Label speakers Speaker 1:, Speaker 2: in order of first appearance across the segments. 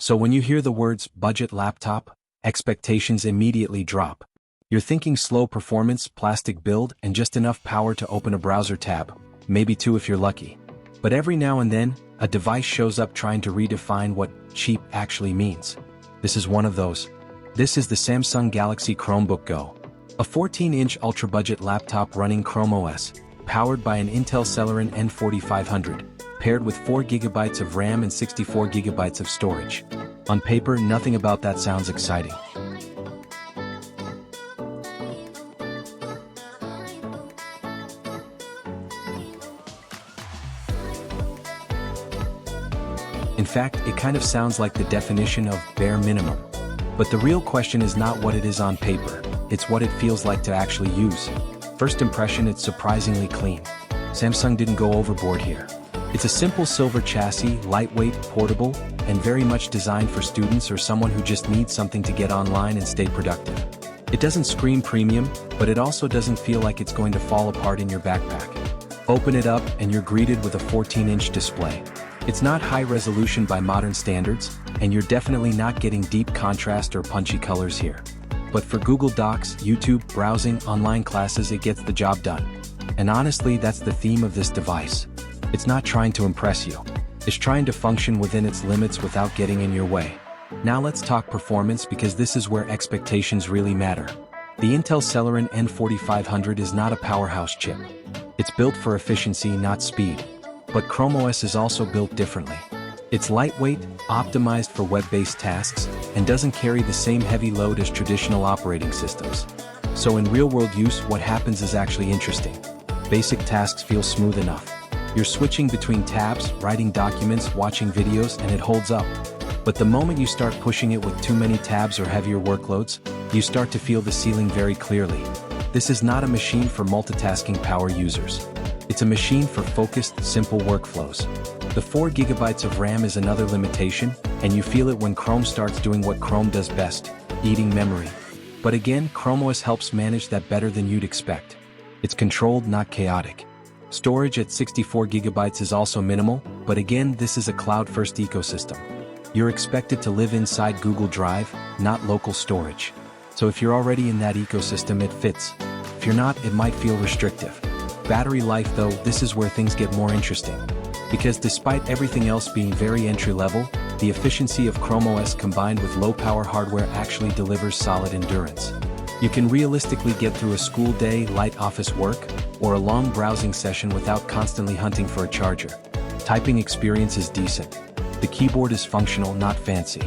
Speaker 1: So when you hear the words budget laptop, expectations immediately drop. You're thinking slow performance, plastic build, and just enough power to open a browser tab, maybe two if you're lucky. But every now and then, a device shows up trying to redefine what cheap actually means. This is one of those. This is the Samsung Galaxy Chromebook Go, a 14-inch ultra-budget laptop running ChromeOS, powered by an Intel Celeron N4500, paired with 4 GB of RAM and 64 GB of storage. On paper, nothing about that sounds exciting. In fact, it kind of sounds like the definition of bare minimum. But the real question is not what it is on paper, it's what it feels like to actually use. First impression, it's surprisingly clean. Samsung didn't go overboard here. It's a simple silver chassis, lightweight, portable, and very much designed for students or someone who just needs something to get online and stay productive. It doesn't scream premium, but it also doesn't feel like it's going to fall apart in your backpack. Open it up and you're greeted with a 14-inch display. It's not high resolution by modern standards, and you're definitely not getting deep contrast or punchy colors here. But for Google Docs, YouTube, browsing, online classes, it gets the job done. And honestly, that's the theme of this device. It's not trying to impress you. It's trying to function within its limits without getting in your way. Now let's talk performance, because this is where expectations really matter. The Intel Celeron N4500 is not a powerhouse chip. It's built for efficiency, not speed. But ChromeOS is also built differently. It's lightweight, optimized for web-based tasks, and doesn't carry the same heavy load as traditional operating systems. So in real-world use, what happens is actually interesting. Basic tasks feel smooth enough. You're switching between tabs, writing documents, watching videos, and it holds up. But the moment you start pushing it with too many tabs or heavier workloads, you start to feel the ceiling very clearly. This is not a machine for multitasking power users. It's a machine for focused, simple workflows. The 4 GB of RAM is another limitation, and you feel it when Chrome starts doing what Chrome does best, eating memory. But again, ChromeOS helps manage that better than you'd expect. It's controlled, not chaotic. Storage at 64 GB is also minimal, but again, this is a cloud-first ecosystem. You're expected to live inside Google Drive, not local storage. So if you're already in that ecosystem, it fits. If you're not, it might feel restrictive. Battery life, though, this is where things get more interesting. Because despite everything else being very entry-level, the efficiency of ChromeOS combined with low-power hardware actually delivers solid endurance. You can realistically get through a school day, light office work, or a long browsing session without constantly hunting for a charger. Typing experience is decent. The keyboard is functional, not fancy.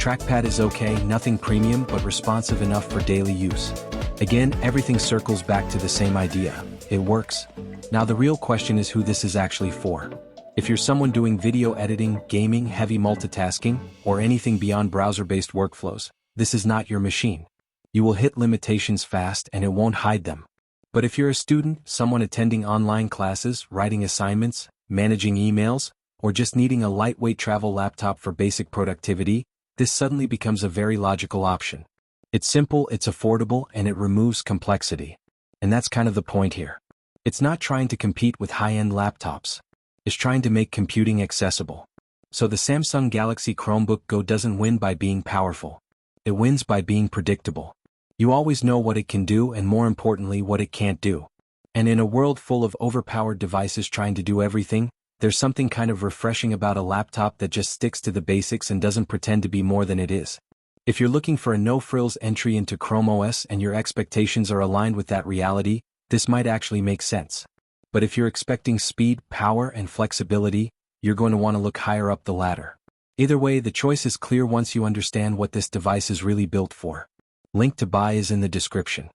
Speaker 1: Trackpad is okay, nothing premium but responsive enough for daily use. Again, everything circles back to the same idea. It works. Now the real question is who this is actually for. If you're someone doing video editing, gaming, heavy multitasking, or anything beyond browser-based workflows, this is not your machine. You will hit limitations fast and it won't hide them. But if you're a student, someone attending online classes, writing assignments, managing emails, or just needing a lightweight travel laptop for basic productivity, this suddenly becomes a very logical option. It's simple, it's affordable, and it removes complexity. And that's kind of the point here. It's not trying to compete with high-end laptops. It's trying to make computing accessible. So the Samsung Galaxy Chromebook Go doesn't win by being powerful. It wins by being predictable. You always know what it can do and, more importantly, what it can't do. And in a world full of overpowered devices trying to do everything, there's something kind of refreshing about a laptop that just sticks to the basics and doesn't pretend to be more than it is. If you're looking for a no-frills entry into ChromeOS and your expectations are aligned with that reality, this might actually make sense. But if you're expecting speed, power, and flexibility, you're going to want to look higher up the ladder. Either way, the choice is clear once you understand what this device is really built for. Link to buy is in the description.